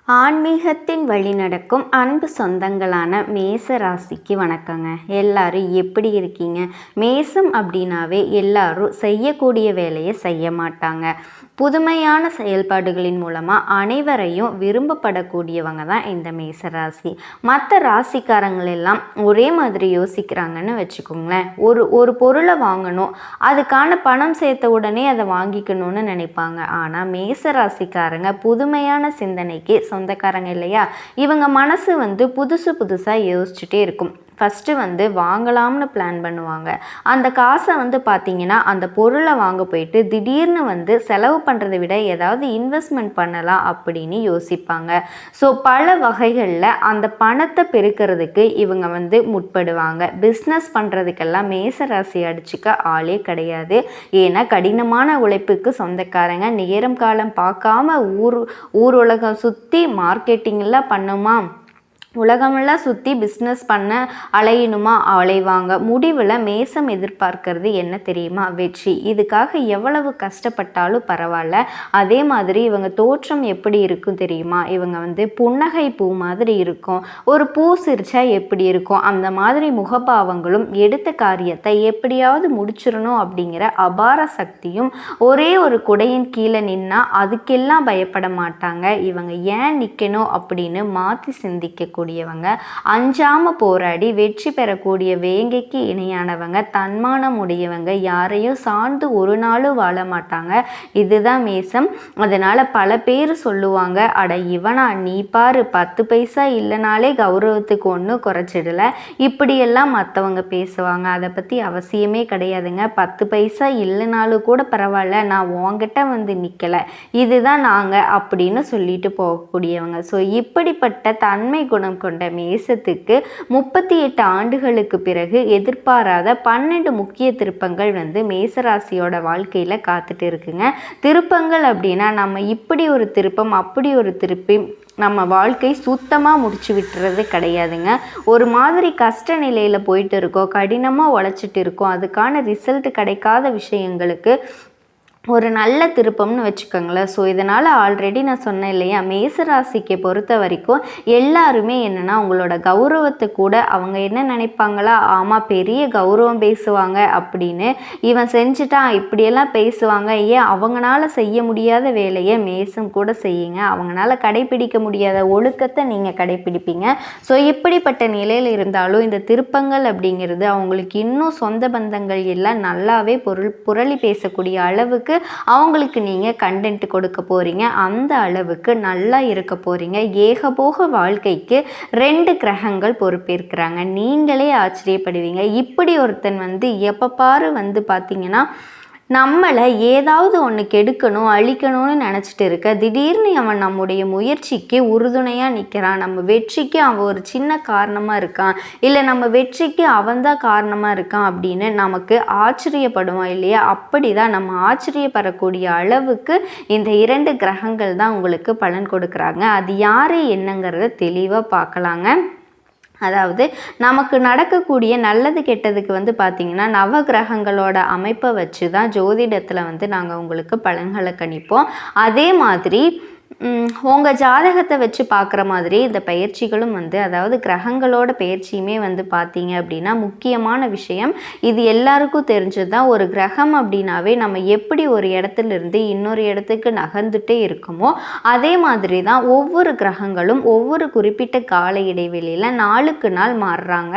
ஆன்மீகத்தின் வழி நடக்கும் அன்பு சொந்தங்களான மேச ராசிக்கு வணக்கங்க. எல்லாரும் எப்படி இருக்கீங்க? மேசம் அப்படின்னாவே எல்லாரும் செய்யக்கூடிய வேலையை செய்ய மாட்டாங்க. புதுமையான செயல்பாடுகளின் மூலமாக அனைவரையும் விரும்பப்படக்கூடியவங்க தான் இந்த மேசராசி. மற்ற ராசிக்காரங்கள் எல்லாம் ஒரே மாதிரி யோசிக்கிறாங்கன்னு வச்சுக்கோங்களேன். ஒரு பொருளை வாங்கணும், அதுக்கான பணம் சேர்த்த உடனே அதை வாங்கிக்கணும்னு நினைப்பாங்க. ஆனால் மேசராசிக்காரங்க புதுமையான சிந்தனைக்கு சொந்தக்காரங்க இல்லையா? இவங்க மனசு புதுசாக யோசிச்சுட்டே இருக்கும். ஃபஸ்ட்டு வாங்கலாம்னு பிளான் பண்ணுவாங்க. அந்த காசை பார்த்திங்கன்னா அந்த பொருளை வாங்க போயிட்டு திடீர்னு செலவு பண்ணுறதை விட ஏதாவது இன்வெஸ்ட்மெண்ட் பண்ணலாம் அப்படின்னு யோசிப்பாங்க. ஸோ பல வகைகளில் அந்த பணத்தை பெருக்கிறதுக்கு இவங்க முற்படுவாங்க. பிஸ்னஸ் பண்ணுறதுக்கெல்லாம் மேசராசி அடிச்சுக்க ஆளே கிடையாது. ஏன்னா கடினமான உழைப்புக்கு சொந்தக்காரங்க. நேரம் காலம் பார்க்காம ஊர் உலகம் சுற்றி மார்க்கெட்டிங்கெல்லாம் பண்ணுமா, உலகமெல்லாம் சுற்றி பிஸ்னஸ் பண்ண அலையணுமா, அலைவாங்க. முடிவில் மேசம் எதிர்பார்க்கறது என்ன தெரியுமா? வெற்றி. இதுக்காக எவ்வளவு கஷ்டப்பட்டாலும் பரவாயில்ல. அதே மாதிரி இவங்க தோற்றம் எப்படி இருக்கும் தெரியுமா? இவங்க புன்னகை பூ மாதிரி இருக்கும். ஒரு பூ சிரிச்சா எப்படி இருக்கும் அந்த மாதிரி முகபாவங்களும், எடுத்த காரியத்தை எப்படியாவது முடிச்சிடணும் அப்படிங்கிற அபார சக்தியும், ஒரே ஒரு குடையின் கீழே நின்னா அதுக்கெல்லாம் பயப்பட மாட்டாங்க. இவங்க ஏன் நிற்கணும் அப்படின்னு மாற்றி சிந்திக்க கூடியவங்க, அஞ்சாம போராடி வெற்றி பெறக்கூடிய வேங்கைக்கு இணையானவங்க, தன்மானம் உடையவங்க, யாரையும் சார்ந்து ஒரு நாளும் வாழ மாட்டாங்க. இதுதான் மேசம். அதனால பல பேர் சொல்லுவாங்க, அட இவனா நீ பாரு 10 பைசா இல்லைனாலே கௌரவத்துக்கு ஒன்றும் குறைச்சிடல, இப்படியெல்லாம் மற்றவங்க பேசுவாங்க. அதை பற்றி அவசியமே கிடையாதுங்க. 10 பைசா இல்லைனாலும் கூட பரவாயில்ல, நான் உங்ககிட்ட நிற்கலை, இதுதான் நாங்கள் அப்படின்னு சொல்லிட்டு போகக்கூடியவங்க. ஸோ இப்படிப்பட்ட தன்மை குணம் கொண்ட மேசத்துக்கு 38 ஆண்டுகளுக்கு பிறகு எதிர்பாராத 12 முக்கிய திருப்பங்கள் மேசராசியோட வாழ்க்கையில் காத்துட்டு இருக்குங்க. திருப்பங்கள் அப்படின்னா நம்ம இப்படி ஒரு திருப்பம் அப்படி ஒரு திருப்பி நம்ம வாழ்க்கை சுத்தமாக முடிச்சு விட்டுறது கிடையாதுங்க. ஒரு மாதிரி கஷ்ட நிலையில் போயிட்டு இருக்கோம், கடினமாக உழைச்சிட்டு இருக்கோம், அதுக்கான ரிசல்ட் கிடைக்காத விஷயங்களுக்கு ஒரு நல்ல திருப்பம்னு வச்சுக்கோங்களேன். ஸோ இதனால் ஆல்ரெடி நான் சொன்னேன் இல்லையா, மேசராசிக்கு பொறுத்த வரைக்கும் எல்லாருமே என்னென்னா உங்களோட கௌரவத்தை கூட அவங்க என்ன நினைப்பாங்களா, ஆமாம் பெரிய கௌரவம் பேசுவாங்க அப்படின்னு, இவன் செஞ்சுட்டான் இப்படியெல்லாம் பேசுவாங்க. ஏன் அவங்களால செய்ய முடியாத வேலையை மேசம் கூட செய்யுங்க. அவங்களால கடைப்பிடிக்க முடியாத ஒழுக்கத்தை நீங்கள் கடைப்பிடிப்பீங்க. ஸோ இப்படிப்பட்ட நிலையில் இருந்தாலும் இந்த திருப்பங்கள் அப்படிங்கிறது அவங்களுக்கு இன்னும் சொந்த பந்தங்கள் எல்லாம் நல்லாவே புரளி பேசக்கூடிய அளவுக்கு அவங்களுக்கு நீங்கள் கண்டென்ட் கொடுக்க போகிறீங்க. அந்த அளவுக்கு நல்லா இருக்க போகிறீங்க. ஏகபோக வாழ்க்கைக்கு 2 கிரகங்கள் பொறுப்பேற்கிறாங்க. நீங்களே ஆச்சரியப்படுவீங்க. இப்படி ஒருத்தன் எப்போ பாரு பார்த்தீங்கன்னா நம்மளை ஏதாவது ஒன்று கெடுக்கணும் அழிக்கணும்னு நினச்சிட்டு இருக்க, திடீர்னு அவன் நம்முடைய முயற்சிக்கு உறுதுணையாக நிற்கிறான், நம்ம வெற்றிக்கு அவன் ஒரு சின்ன காரணமாக இருக்கான், இல்லை நம்ம வெற்றிக்கு அவன்தான் காரணமாக இருக்கான் அப்படின்னு நமக்கு ஆச்சரியப்படுவோம் இல்லையா? அப்படி தான் நம்ம ஆச்சரியப்படக்கூடிய அளவுக்கு இந்த 2 கிரகங்கள் தான் உங்களுக்கு பலன் கொடுக்குறாங்க. அது யார் என்னங்கிறத தெளிவாக பார்க்கலாங்க. அதாவது நமக்கு நடக்கக்கூடிய நல்லது கெட்டதுக்கு பார்த்திங்கன்னா நவகிரகங்களோட அமைப்பை வச்சு தான் ஜோதிடத்தில் நாங்கள் உங்களுக்கு பலன்களை கணிப்போம். அதே மாதிரி உங்கள் ஜாதகத்தை வச்சு பார்க்குற மாதிரி இந்த பயிற்சிகளும் அதாவது கிரகங்களோட பயிற்சியுமே பார்த்தீங்க அப்படின்னா முக்கியமான விஷயம். இது எல்லாருக்கும் தெரிஞ்சது தான். ஒரு கிரகம் அப்படின்னாவே நம்ம எப்படி ஒரு இடத்துல இருந்து இன்னொரு இடத்துக்கு நகர்ந்துட்டே இருக்குமோ அதே மாதிரி தான் ஒவ்வொரு கிரகங்களும் ஒவ்வொரு குறிப்பிட்ட கால இடைவெளியில் நாளுக்கு நாள் மாறுறாங்க.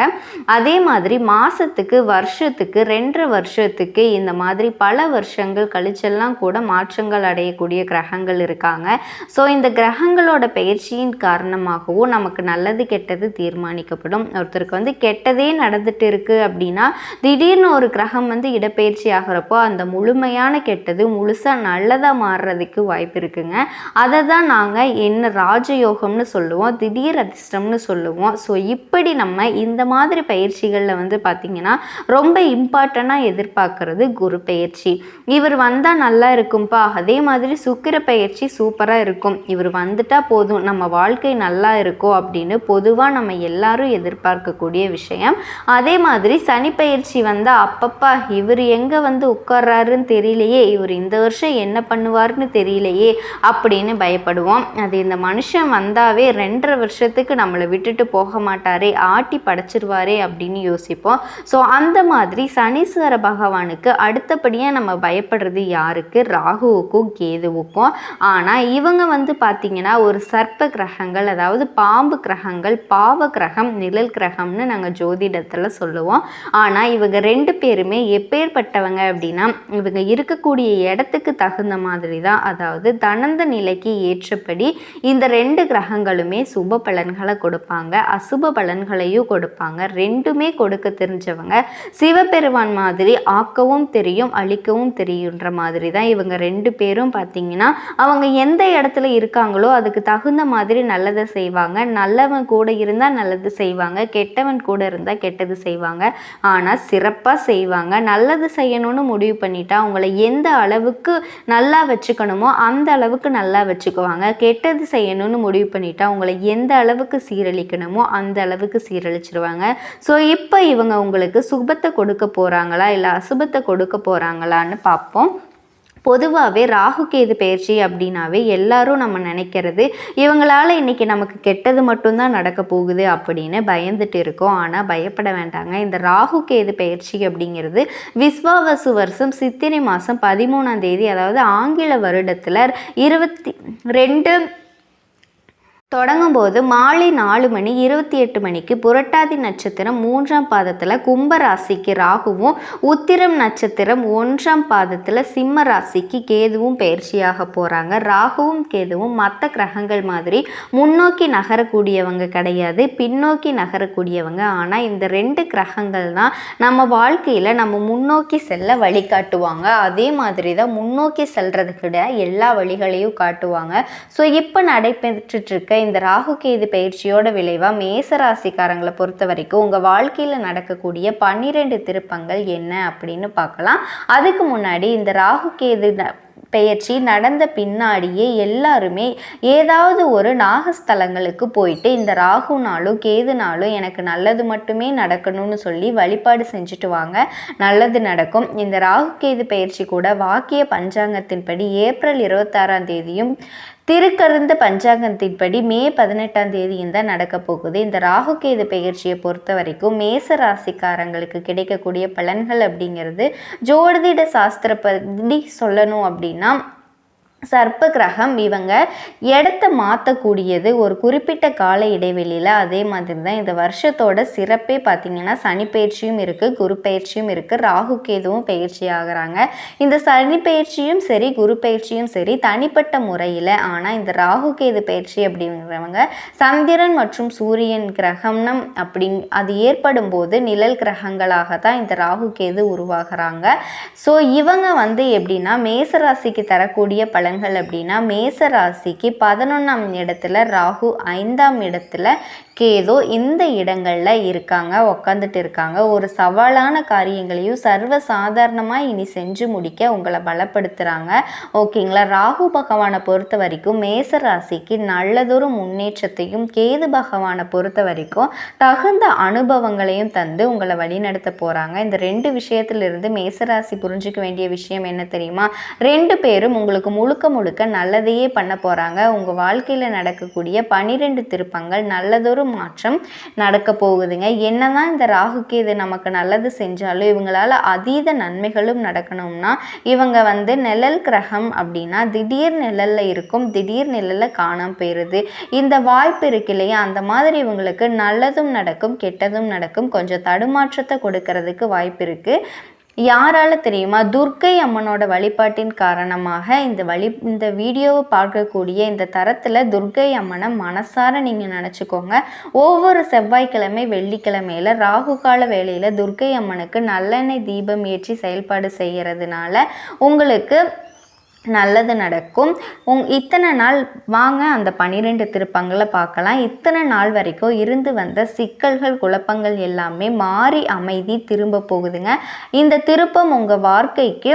அதே மாதிரி மாதத்துக்கு வருஷத்துக்கு 2.5 வருஷத்துக்கு இந்த மாதிரி பல வருஷங்கள் கழிச்செல்லாம் கூட மாற்றங்கள் அடையக்கூடிய கிரகங்கள் இருக்காங்க. ஸோ இந்த கிரகங்களோட பயிற்சியின் காரணமாகவும் நமக்கு நல்லது கெட்டது தீர்மானிக்கப்படும். ஒருத்தருக்கு கெட்டதே நடந்துட்டு இருக்குது அப்படின்னா திடீர்னு ஒரு கிரகம் இடப்பெயர்ச்சி ஆகிறப்போ அந்த முழுமையான கெட்டது முழுசாக நல்லதாக மாறுறதுக்கு வாய்ப்பு இருக்குங்க. அதை தான் நாங்கள் என்ன ராஜயோகம்னு சொல்லுவோம், திடீர் அதிர்ஷ்டம்னு சொல்லுவோம். ஸோ இப்படி நம்ம இந்த மாதிரி பயிற்சிகளில் பார்த்திங்கன்னா ரொம்ப இம்பார்ட்டண்ட்டாக எதிர்பார்க்கறது குரு பயிற்சி. இவர் வந்தால் நல்லா இருக்கும்பா, அதே மாதிரி சுக்கிர பயிற்சி சூப்பராக இருக்கும், இவர் வந்துட்டா போதும் நம்ம வாழ்க்கை நல்லா இருக்கும் அப்படின்னு பொதுவாக நம்ம எல்லாரும் எதிர்பார்க்கக்கூடிய விஷயம். அதே மாதிரி சனி பயிற்சி வந்தால் அப்பப்பா இவர் எங்கே வந்து உட்கார்றாருன்னு தெரியலையே, இவர் இந்த வருஷம் என்ன பண்ணுவார்னு தெரியலையே அப்படின்னு பயப்படுவோம். அது இந்த மனுஷன் வந்தாவே 2.5 வருஷத்துக்கு நம்மளை விட்டுட்டு போக மாட்டாரே, ஆட்டி படைச்சிருவாரே அப்படின்னு யோசிப்போம். ஸோ அந்த மாதிரி சனீஸ்வர பகவானுக்கு அடுத்தபடியாக நம்ம பயப்படுறது யாருக்கு? ராகுவுக்கும் கேதுவுக்கும். ஆனால் இவங்க வந்து பார்த்திங்கன்னா ஒரு சர்ப்ப கிரகங்கள், அதாவது பாம்பு கிரகங்கள், பாவ கிரகம், நிழல் கிரகம்னு நாங்கள் ஜோதிடத்தில் சொல்லுவோம். ஆனால் இவங்க 2 பேருமே எப்பேற்பட்டவங்க அப்படின்னா இவங்க இருக்கக்கூடிய இடத்துக்கு தகுந்த மாதிரி தான், அதாவது தனந்த நிலைக்கு ஏற்றபடி இந்த 2 கிரகங்களுமே சுப பலன்களை கொடுப்பாங்க, அசுப பலன்களையும் கொடுப்பாங்க. 2மே கொடுக்க தெரிஞ்சவங்க. சிவபெருமான் மாதிரி ஆக்கவும் தெரியும் அழிக்கவும் தெரியுன்ற மாதிரி தான் இவங்க 2 பேரும் பார்த்தீங்கன்னா அவங்க எந்த இடத்துல இருக்காங்களோ அதுக்கு தகுந்த மாதிரி நல்லதை செய்வாங்க. நல்லவன் கூட இருந்தால் நல்லது செய்வாங்க, கெட்டவன் கூட இருந்தால் கெட்டது செய்வாங்க. ஆனால் சிறப்பாக செய்வாங்க. நல்லது செய்யணும்னு முடிவு பண்ணிட்டா அவங்கள எந்த அளவுக்கு நல்லா வச்சுக்கணுமோ அந்த அளவுக்கு நல்லா வச்சுக்குவாங்க. கெட்டது செய்யணும்னு முடிவு பண்ணிட்டா அவங்கள எந்த அளவுக்கு சீரழிக்கணுமோ அந்த அளவுக்கு சீரழிச்சிருவாங்க. ஸோ இப்போ இவங்க உங்களுக்கு சுபத்தை கொடுக்க போகிறாங்களா இல்லை அசுபத்தை கொடுக்க போகிறாங்களான்னு பார்ப்போம். பொதுவாகவே ராகு கேது பயிற்சி அப்படின்னாவே எல்லாரும் நம்ம நினைக்கிறது இவங்களால இன்னைக்கு நமக்கு கெட்டது மட்டும்தான் நடக்க போகுது அப்படின்னு பயந்துட்டு இருக்கோம். ஆனால் பயப்பட வேண்டாங்க. இந்த ராகு கேது பயிற்சி அப்படிங்கிறது விஸ்வாவசு வருஷம் சித்திரை மாதம் 13ஆம் தேதி, அதாவது ஆங்கில வருடத்தில் 22 தொடங்கும்போது மாலை 4:28 புரட்டாதி நட்சத்திரம் 3ஆம் பாதத்தில் கும்ப ராசிக்கு ராகுவும், உத்திரம் நட்சத்திரம் 1ஆம் பாதத்தில் சிம்ம ராசிக்கு கேதுவும் பயிற்சியாக போகிறாங்க. ராகுவும் கேதுவும் மற்ற கிரகங்கள் மாதிரி முன்னோக்கி நகரக்கூடியவங்க கிடையாது, பின்னோக்கி நகரக்கூடியவங்க. ஆனால் இந்த 2 கிரகங்கள் தான் நம்ம வாழ்க்கையில் நம்ம முன்னோக்கி செல்ல வழிகாட்டுவாங்க. அதே மாதிரி தான் முன்னோக்கி செல்றதுக்கிட எல்லா வழிகளையும் காட்டுவாங்க. ஸோ இப்போ நடைபெற்றுட்ருக்க இந்த ராகு கேது பயிற்சியோட விளைவா மேசராசிக்காரங்களை பொறுத்த வரைக்கும் உங்க வாழ்க்கையில நடக்கக்கூடிய 12 திருப்பங்கள் என்ன அப்படின்னு பார்க்கலாம். அதுக்கு முன்னாடி இந்த ராகு கேது பெயர்ச்சி நடந்த பின்னாடியே எல்லாருமே ஏதாவது ஒரு நாகஸ்தலங்களுக்கு போயிட்டு இந்த ராகு நாளும் கேது நாளும் எனக்கு நல்லது மட்டுமே நடக்கணும்னு சொல்லி வழிபாடு செஞ்சுட்டு வாங்க, நல்லது நடக்கும். இந்த ராகு கேது பெயர்ச்சி கூட வாக்கிய பஞ்சாங்கத்தின்படி ஏப்ரல் 26ஆம் தேதியும் திருக்கருந்த பஞ்சாங்கத்தின்படி மே 18ஆம் தேதியும் தான் நடக்க போகுது. இந்த ராகு கேது பெயர்ச்சியை பொறுத்த வரைக்கும் மேச ராசிக்காரங்களுக்கு கிடைக்கக்கூடிய பலன்கள் அப்படிங்கிறது ஜோதிட சாஸ்திரப்படி சொல்லணும் அப்படின்னா சர்ப்ப கிரகம் இவங்க இடத்த மாற்றக்கூடியது ஒரு குறிப்பிட்ட கால இடைவெளியில். அதே மாதிரி தான் இந்த வருஷத்தோட சிறப்பே பார்த்திங்கன்னா சனி பயிற்சியும் இருக்குது, குரு பயிற்சியும் இருக்குது, ராகு கேதுவும் பயிற்சி ஆகிறாங்க. இந்த சனி பயிற்சியும் சரி குரு பயிற்சியும் சரி தனிப்பட்ட முறையில். ஆனால் இந்த ராகு கேது பயிற்சி அப்படிங்கிறவங்க சந்திரன் மற்றும் சூரியன் கிரகம்னம் அது ஏற்படும் போது நிழல் கிரகங்களாக தான் இந்த ராகு கேது உருவாகிறாங்க. ஸோ இவங்க வந்து எப்படின்னா மேசராசிக்கு தரக்கூடிய பலன்கள் அப்படின்னா மேச ராசிக்கு 11ஆம் இடத்துல ராகு, 5ஆம் இடத்துல கேது, இந்த இடங்களில் இருக்காங்க, உட்காந்துட்டு இருக்காங்க. ஒரு சவாலான காரியங்களையும் சர்வ சாதாரணமாக இனி செஞ்சு முடிக்க உங்களை பலப்படுத்துகிறாங்க. ஓகேங்களா? ராகு பகவானை பொறுத்த வரைக்கும் மேச ராசிக்கு நல்லதொரு முன்னேற்றத்தையும், கேது பகவானை பொறுத்த வரைக்கும் தகுந்த அனுபவங்களையும் தந்து உங்களை வழிநடத்த போகிறாங்க. இந்த 2 விஷயத்திலிருந்து மேசராசி புரிஞ்சிக்க வேண்டிய விஷயம் என்ன தெரியுமா? 2 பேரும் உங்களுக்கு முழுக்க நல்லதையே பண்ண போகிறாங்க. உங்கள் வாழ்க்கையில் நடக்கக்கூடிய 12 திருப்பங்கள் நல்லதொரு மாற்றம் நடக்க போகுதுங்க. என்னதான் இந்த ராகு கேது நமக்கு நல்லது செஞ்சாலும் இவங்களால அதீத நன்மைகளும் நடக்கணும்னா இவங்க வந்து நிழல் கிரகம் அப்படின்னா திடீர் நிழல்ல இருக்கும், திடீர் நிழல்ல காணாம போயிருது. இந்த வாய்ப்பு இருக்கு இல்லையா? அந்த மாதிரி இவங்களுக்கு நல்லதும் நடக்கும் கெட்டதும் நடக்கும். கொஞ்சம் தடுமாற்றத்தை கொடுக்கறதுக்கு வாய்ப்பு இருக்கு. யாரால தெரியுமா? துர்க்கை அம்மனோட வழிபாட்டின் காரணமாக இந்த வீடியோவை பார்க்கக்கூடிய இந்த தரத்தில் துர்க்கை அம்மனை மனசார நீங்கள் நினச்சிக்கோங்க. ஒவ்வொரு செவ்வாய்க்கிழமை வெள்ளிக்கிழமையில ராகு கால வேளையில் துர்க்கை அம்மனுக்கு நல்லெண்ணெய் தீபம் ஏற்றி செயல்பாடு செய்கிறதுனால உங்களுக்கு நல்லது நடக்கும். இத்தனை நாள் வாங்க அந்த 12 திருப்பங்களை பார்க்கலாம். இத்தனை நாள் வரைக்கும் இருந்து வந்த சிக்கல்கள் குழப்பங்கள் எல்லாமே மாறி அமைதி திரும்ப போகுதுங்க. இந்த திருப்பம் உங்கள் வாழ்க்கைக்கு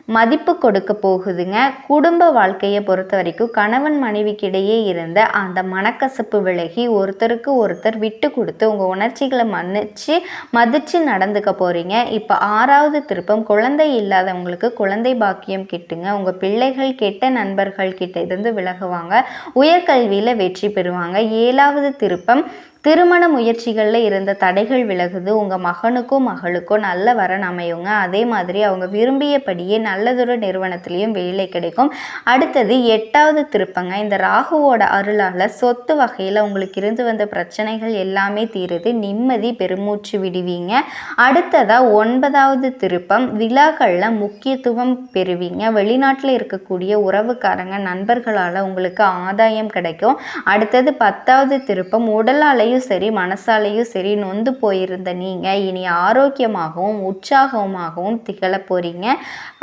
மதிப்பு கொடுக்க போகுதுங்க. குடும்ப வாழ்க்கையை பொறுத்த வரைக்கும் கணவன் மனைவிக்கிடையே இருந்த அந்த மனக்கசப்பு விலகி ஒருத்தருக்கு ஒருத்தர் விட்டு கொடுத்து உங்கள் உணர்ச்சிகளை மதித்து நடந்துக்க போகிறீங்க. இப்போ 6வது திருப்பம் குழந்தை இல்லாதவங்களுக்கு குழந்தை பாக்கியம் கிட்டுங்க. உங்கள் பிள்ளைகள் கெட்ட நண்பர்கள் கிட்ட இருந்து விலகுவாங்க. உயர்கல்வியில் வெற்றி பெறுவாங்க. 7வது திருப்பம் திருமண முயற்சிகளில் இருந்த தடைகள் விலகுது. உங்கள் மகனுக்கோ மகளுக்கோ நல்ல வரன் அமையுங்க. அதே மாதிரி அவங்க விரும்பியபடியே நல்லதொரு நிறுவனத்திலையும் வேலை கிடைக்கும். அடுத்தது 8வது திருப்பங்க. இந்த ராகுவோட அருளால் சொத்து வகையில் உங்களுக்கு இருந்து வந்த பிரச்சனைகள் எல்லாமே தீருது. நிம்மதி பெருமூச்சு விடுவீங்க. அடுத்ததாக 9வது திருப்பம். விழாக்களில் முக்கியத்துவம் பெறுவீங்க. வெளிநாட்டில் இருக்கக்கூடிய உறவுக்காரங்க நண்பர்களால் உங்களுக்கு ஆதாயம் கிடைக்கும். அடுத்தது 10வது திருப்பம். உடலாலையும் சரி மனசாலையும் சரி நொந்து போயிருந்த நீங்கள் இனி ஆரோக்கியமாகவும் உற்சாகமாகவும் திகழ போகிறீங்க.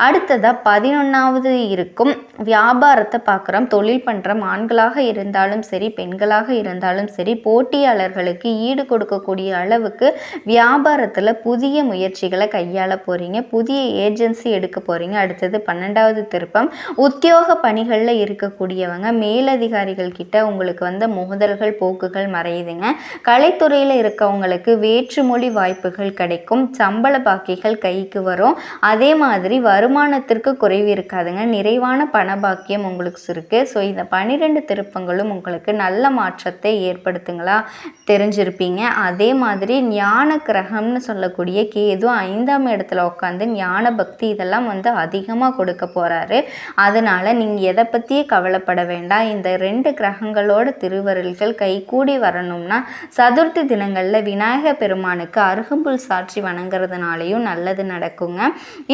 அடுத்ததாக 11வது இருக்கும். வியாபாரத்தை பார்க்குறோம். தொழில் பண்ணுறோம். ஆண்களாக இருந்தாலும் சரி பெண்களாக இருந்தாலும் சரி போட்டியாளர்களுக்கு ஈடு கொடுக்கக்கூடிய அளவுக்கு வியாபாரத்தில் புதிய முயற்சிகளை கையாள போகிறீங்க. புதிய ஏஜென்சி எடுக்க போகிறீங்க. அடுத்தது 12வது திருப்பம். உத்தியோக பணிகளில் இருக்கக்கூடியவங்க மேலதிகாரிகள் கிட்ட உங்களுக்கு வந்த மோதல்கள் போக்குகள் மறையுதுங்க. கலைத்துறையில் இருக்கவங்களுக்கு வேற்றுமொழி வாய்ப்புகள் கிடைக்கும். சம்பள பாக்கிகள் கைக்கு வரும். அதே மாதிரி வருமானத்திற்கு குறைவு இருக்காதுங்க. நிறைவான பண பாக்கியம் உங்களுக்கு இருக்கு. ஸோ இந்த 12 திருப்பங்களும் உங்களுக்கு நல்ல மாற்றத்தை ஏற்படுத்துங்களா தெரிஞ்சிருப்பீங்க. அதே மாதிரி ஞான கிரகம்னு சொல்லக்கூடிய கேது 5ஆம் இடத்துல உட்காந்து ஞான பக்தி இதெல்லாம் அதிகமாக கொடுக்க போகிறாரு. அதனால் நீங்கள் எதை பற்றியே கவலைப்பட வேண்டாம். இந்த 2 கிரகங்களோட திருவருள்கள் கைகூடி வரணும்னா சதுர்த்தி தினங்களில் விநாயகர் பெருமானுக்கு அருகம்புல் சாற்றி வணங்குறதுனாலையும் நல்லது நடக்குங்க.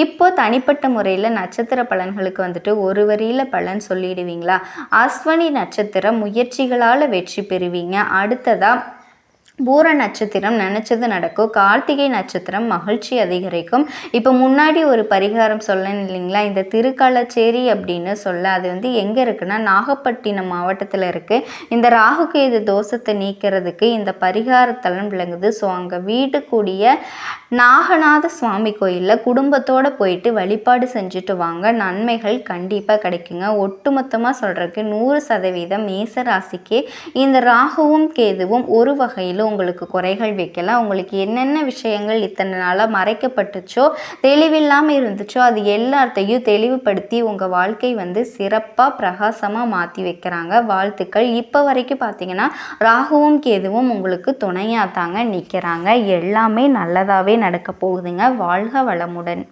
இப்போ தனிப்பட்ட முறையில் நட்சத்திர பலன்களுக்கு ஒரு வரியில் பலன் சொல்லிடுவீங்களா? அஸ்வினி நட்சத்திரம் முயற்சிகளால் வெற்றி பெறுவீங்க. அடுத்ததாக பூர நட்சத்திரம் நினச்சது நடக்கும். கார்த்திகை நட்சத்திரம் மகிழ்ச்சி அதிகரிக்கும். இப்போ முன்னாடி ஒரு பரிகாரம் சொல்லணும் இல்லைங்களா? இந்த திருக்காலச்சேரி அப்படின்னு சொல்ல அது எங்கே இருக்குன்னா நாகப்பட்டினம் மாவட்டத்தில் இருக்குது. இந்த ராகுகேது தோஷத்தை நீக்கிறதுக்கு இந்த பரிகாரத்தலம் விளங்குது. ஸோ அங்கே வீடு கூடிய நாகநாத சுவாமி கோயிலில் குடும்பத்தோடு போயிட்டு வழிபாடு செஞ்சுட்டு வாங்க. நன்மைகள் கண்டிப்பாக கிடைக்குங்க. ஒட்டுமொத்தமாக சொல்கிறதுக்கு 100% மேச ராசிக்கு இந்த ராகுவும் கேதுவும் ஒரு வகையில் உங்களுக்கு குறைகள் வைக்கலாம். உங்களுக்கு என்னென்ன விஷயங்கள் இத்தனை நாளாக மறைக்கப்பட்டுச்சோ தெளிவில்லாமல் இருந்துச்சோ அது எல்லாத்தையும் தெளிவுபடுத்தி உங்கள் வாழ்க்கை சிறப்பாக பிரகாசமாக மாற்றி வைக்கிறாங்க. வாழ்த்துக்கள். இப்போ வரைக்கும் பார்த்தீங்கன்னா ராகுவும் கேதுவும் உங்களுக்கு துணையாக தாங்க நிற்கிறாங்க. எல்லாமே நல்லதாகவே நடக்க போகுதுங்க. வாழ்க வளமுடன்.